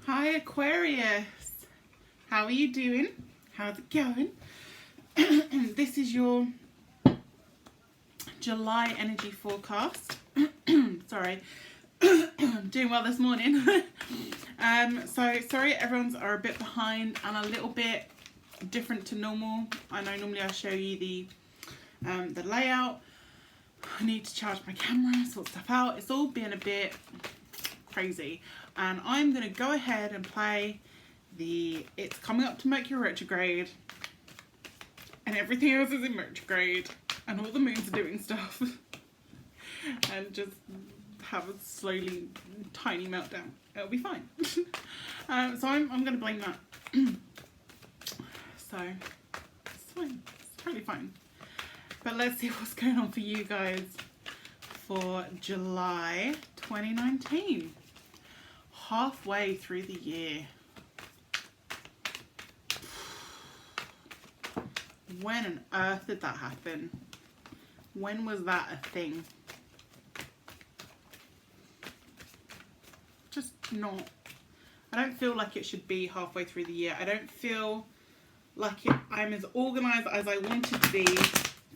Hi Aquarius, how are you doing? How's it going? This is your July energy forecast. Sorry, I'm doing well this morning. So sorry everyone's are a bit behind and a little bit different to normal. I know normally I show you the layout. I need to charge my camera, sort stuff out. It's all been a bit crazy, and I'm going to go ahead and play it's coming up to Mercury retrograde and everything else is in retrograde and all the moons are doing stuff and just have a slowly tiny meltdown. It'll be fine. So I'm going to blame that. So it's fine, it's totally fine. But let's see what's going on for you guys for July 2019. Halfway through the year. When on earth did that happen? When was that a thing? Just not. I don't feel like it should be halfway through the year. I don't feel like I'm as organised as I wanted to be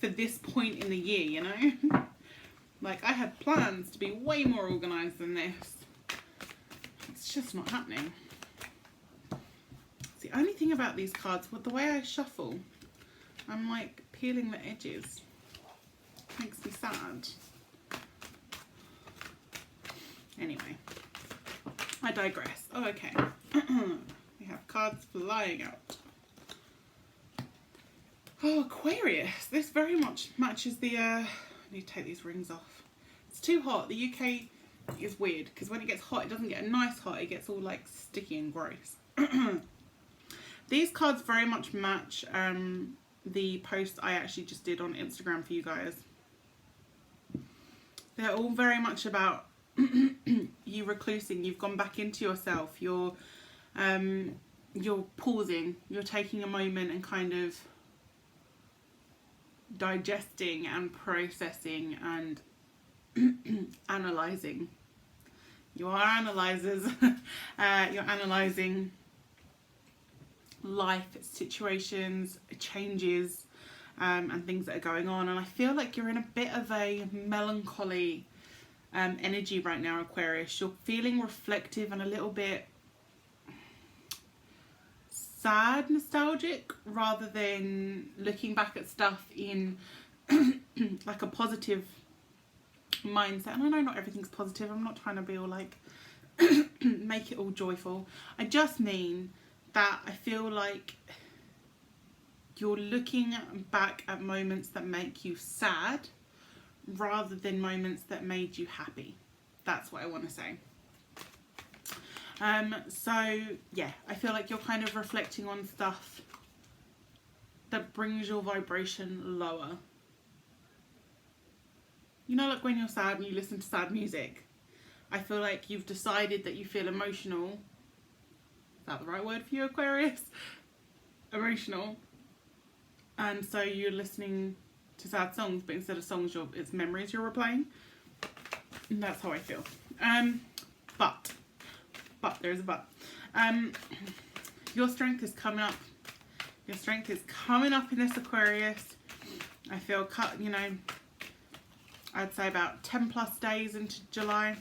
for this point in the year, you know? Like, I had plans to be way more organised than this. It's just not happening. It's the only thing about these cards, with the way I shuffle, I'm like peeling the edges. Makes me sad. Anyway, I digress. Oh, okay. We have cards flying out. Oh, Aquarius. This very much matches the... I need to take these rings off. It's too hot. The UK is weird because when it gets hot, it doesn't get a nice hot. It gets all like sticky and gross. These cards very much match the post I actually just did on Instagram for you guys. They're all very much about you reclusing. You've gone back into yourself. You're pausing. You're taking a moment and kind of digesting and processing and analysing. You are analysers. You're analysing life situations, changes, and things that are going on. And I feel like you're in a bit of a melancholy energy right now, Aquarius. You're feeling reflective and a little bit sad, nostalgic, rather than looking back at stuff in like a positive mindset. And I know not everything's positive. I'm not trying to be all like make it all joyful. I just mean that I feel like you're looking back at moments that make you sad rather than moments that made you happy. That's what I want to say. So yeah, I feel like you're kind of reflecting on stuff that brings your vibration lower. You know, like when you're sad and you listen to sad music, I feel like you've decided that you feel emotional. Is that the right word for you, Aquarius? Emotional. And so you're listening to sad songs, but instead of songs, it's memories you're replaying. And that's how I feel. But there's a but. Your strength is coming up. Your strength is coming up in this, Aquarius. I feel, you know, I'd say about 10 plus days into July,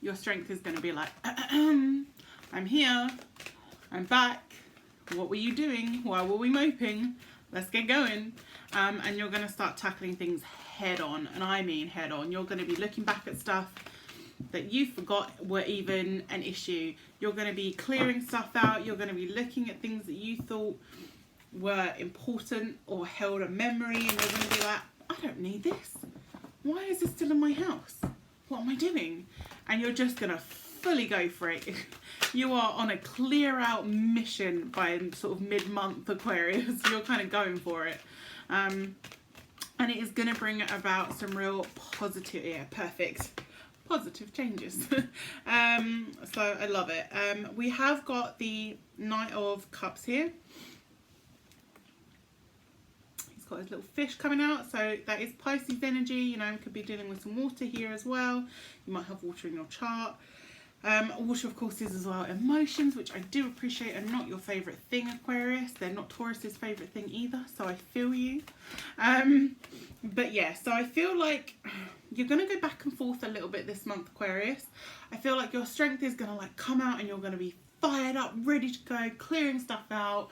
your strength is going to be like, I'm here, I'm back, what were you doing, why were we moping, let's get going. And you're going to start tackling things head on, and I mean head on. You're going to be looking back at stuff that you forgot were even an issue. You're going to be clearing stuff out. You're going to be looking at things that you thought were important or held a memory, and you're going to be like, I don't need this. Why is this still in my house? What am I doing? And you're just going to fully go for it. You are on a clear out mission by sort of mid-month, Aquarius. You're kind of going for it. And it is going to bring about some real positive, positive changes. So I love it. We have got the Knight of Cups here. Got his little fish coming out, so that is Pisces energy. You know, we could be dealing with some water here as well. You might have water in your chart. Water, of course, is as well emotions, which I do appreciate are not your favourite thing, Aquarius. They're not Taurus's favourite thing either, so I feel you. But yeah, so I feel like you're going to go back and forth a little bit this month, Aquarius. I feel like your strength is going to like come out and you're going to be fired up, ready to go, clearing stuff out,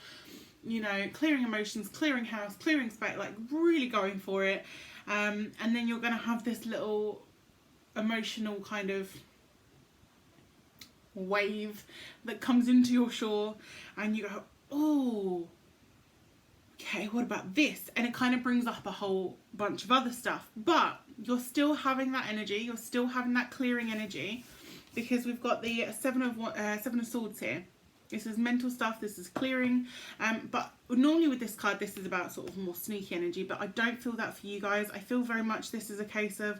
you know, clearing emotions, clearing house, clearing space, like really going for it. And then you're going to have this little emotional kind of wave that comes into your shore and you go, oh, okay, what about this? And it kind of brings up a whole bunch of other stuff, but you're still having that energy, you're still having that clearing energy, because we've got the Seven of Swords here. This is mental stuff, this is clearing, but normally with this card this is about sort of more sneaky energy, but I don't feel that for you guys. I feel very much this is a case of,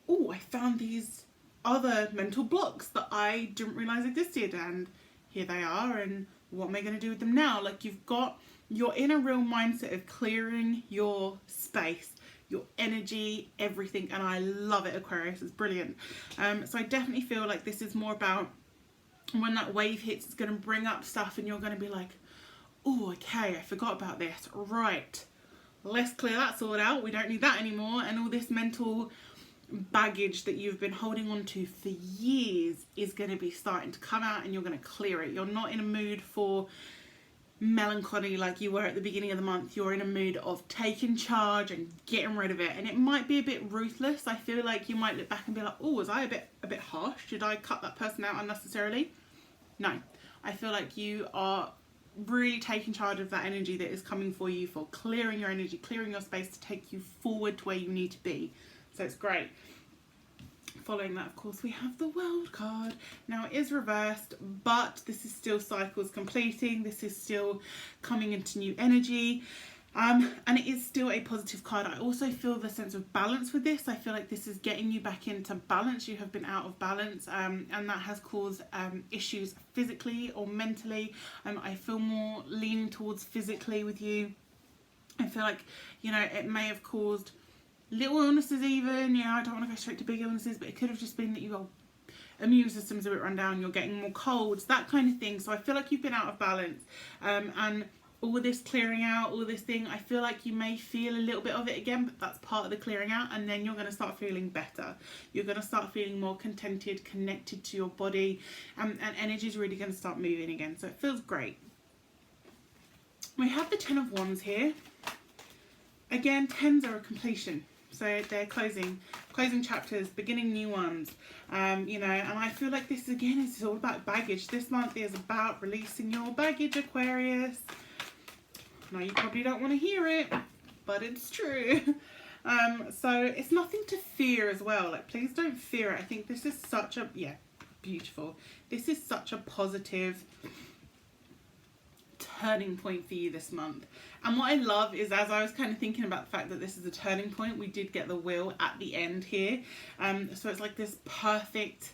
oh, I found these other mental blocks that I didn't realise existed, and here they are, and what am I going to do with them now? Like, you're in a real mindset of clearing your space, your energy, everything, and I love it, Aquarius. It's brilliant. So I definitely feel like this is more about when that wave hits, it's going to bring up stuff and you're going to be like, oh, okay, I forgot about this, right, let's clear that sword out, we don't need that anymore. And all this mental baggage that you've been holding on to for years is going to be starting to come out and you're going to clear it. You're not in a mood for melancholy like you were at the beginning of the month. You're in a mood of taking charge and getting rid of it, and it might be a bit ruthless. I feel like you might look back and be like, oh, was I a bit harsh? Did I cut that person out unnecessarily? No, I feel like you are really taking charge of that energy that is coming for you, for clearing your energy, clearing your space to take you forward to where you need to be. So it's great. Following that, of course, we have the World card. Now it is reversed, but this is still cycles completing. This is still coming into new energy. And it is still a positive card. I also feel the sense of balance with this. I feel like this is getting you back into balance. You have been out of balance, and that has caused issues physically or mentally. I feel more leaning towards physically with you. I feel like, you know, it may have caused little illnesses even. You know, I don't want to go straight to big illnesses, but it could have just been that your immune system's a bit run down, you're getting more colds, that kind of thing. So I feel like you've been out of balance, and all this clearing out, all this thing, I feel like you may feel a little bit of it again, but that's part of the clearing out, and then you're going to start feeling better. You're going to start feeling more contented, connected to your body, and energy is really going to start moving again. So it feels great. We have the Ten of Wands here. Again, tens are a completion. So they're closing chapters, beginning new ones, you know, and I feel like this again is all about baggage. This month is about releasing your baggage, Aquarius. Now you probably don't want to hear it, but it's true. So it's nothing to fear as well. Like, please don't fear it. I think this is such a, yeah, beautiful. This is such a positive turning point for you this month. And what I love is, as I was kind of thinking about the fact that this is a turning point, we did get the wheel at the end here. So it's like this perfect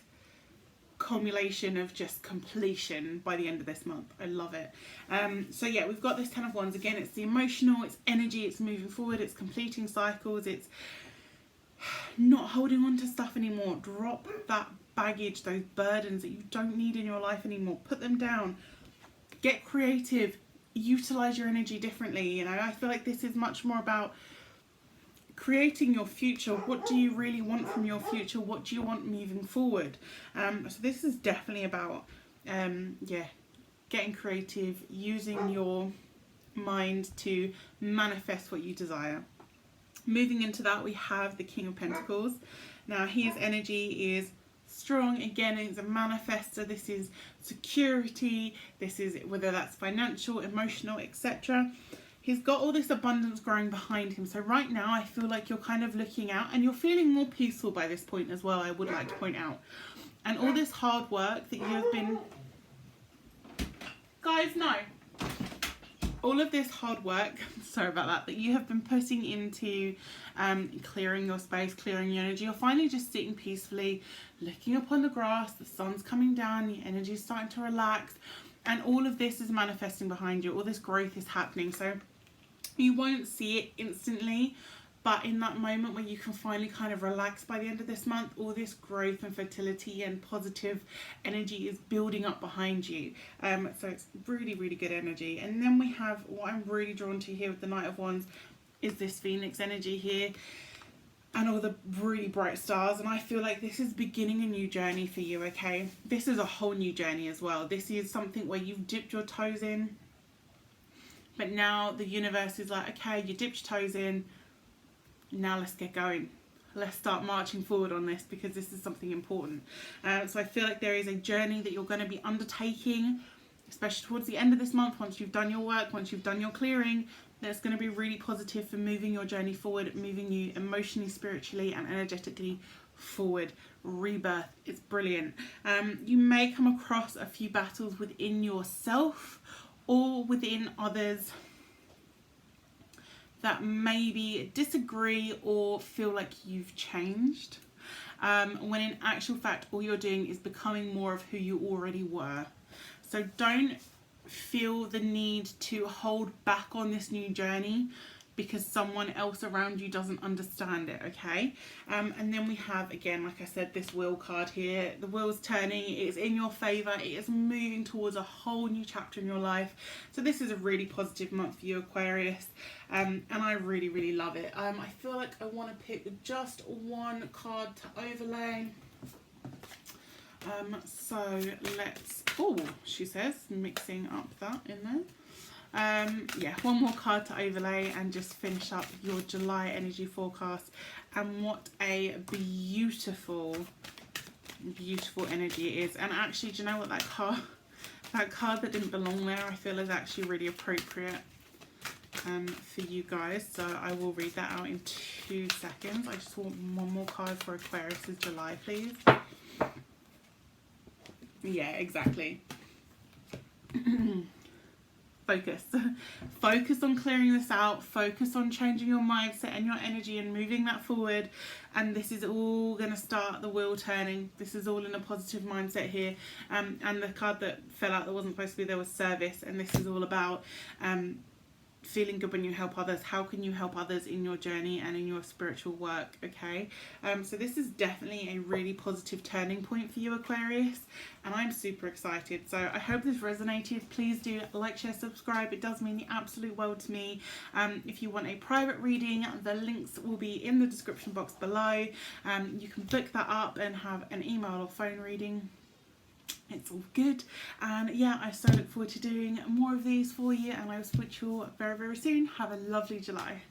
culmination of just completion by the end of this month. I love it. So yeah, we've got this Ten of Wands again. It's the emotional, it's energy, it's moving forward, it's completing cycles, it's not holding on to stuff anymore. Drop that baggage, those burdens that you don't need in your life anymore. Put them down. Get creative. Utilize your energy differently. You know, I feel like this is much more about creating your future. What do you really want from your future? What do you want moving forward? So this is definitely about yeah, getting creative, using your mind to manifest what you desire. Moving into that, we have the King of Pentacles. Now his energy is strong. Again, it's a manifestor. This is security. This is whether that's financial, emotional, etc. He's got all this abundance growing behind him. So right now I feel like you're kind of looking out and you're feeling more peaceful by this point as well, I would like to point out. And all this hard work that you have been, guys, no, all of this hard work, sorry about that you have been putting into clearing your space, clearing your energy, you're finally just sitting peacefully, looking upon the grass, the sun's coming down, your energy is starting to relax, and all of this is manifesting behind you. All this growth is happening. So you won't see it instantly, but in that moment where you can finally kind of relax by the end of this month, all this growth and fertility and positive energy is building up behind you. So it's really, really good energy. And then we have, what I'm really drawn to here with the Knight of Wands is this Phoenix energy here and all the really bright stars. And I feel like this is beginning a new journey for you, okay? This is a whole new journey as well. This is something where you've dipped your toes in, but now the universe is like, okay, you dipped your toes in, now let's get going. Let's start marching forward on this, because this is something important. So I feel like there is a journey that you're going to be undertaking, especially towards the end of this month, once you've done your work, once you've done your clearing, that's going to be really positive for moving your journey forward, moving you emotionally, spiritually and energetically forward. Rebirth, it's brilliant. You may come across a few battles within yourself or within others that maybe disagree or feel like you've changed, when in actual fact all you're doing is becoming more of who you already were. So don't feel the need to hold back on this new journey because someone else around you doesn't understand it, okay? And then we have, again, like I said, this wheel card here. The wheel's turning, it is in your favour, it is moving towards a whole new chapter in your life. So this is a really positive month for you, Aquarius, and I really, really love it. I feel like I want to pick just one card to overlay. So let's, oh, she says, mixing up that in there. Yeah, one more card to overlay and just finish up your July energy forecast. And what a beautiful, beautiful energy it is. And actually, do you know what, that card that didn't belong there, I feel is actually really appropriate for you guys. So I will read that out in 2 seconds. I just want one more card for Aquarius's July, please. Yeah, exactly. Focus. Focus on clearing this out. Focus on changing your mindset and your energy and moving that forward. And this is all going to start the wheel turning. This is all in a positive mindset here. And the card that fell out that wasn't supposed to be there was service. And this is all about feeling good when you help others. How can you help others in your journey and in your spiritual work, okay? So this is definitely a really positive turning point for you, Aquarius, and I'm super excited. So I hope this resonated. Please do like, share, subscribe. It does mean the absolute world to me. If you want a private reading, the links will be in the description box below. You can book that up and have an email or phone reading. It's all good, and yeah, I so look forward to doing more of these for you, and I will speak to you all very, very soon. Have a lovely July.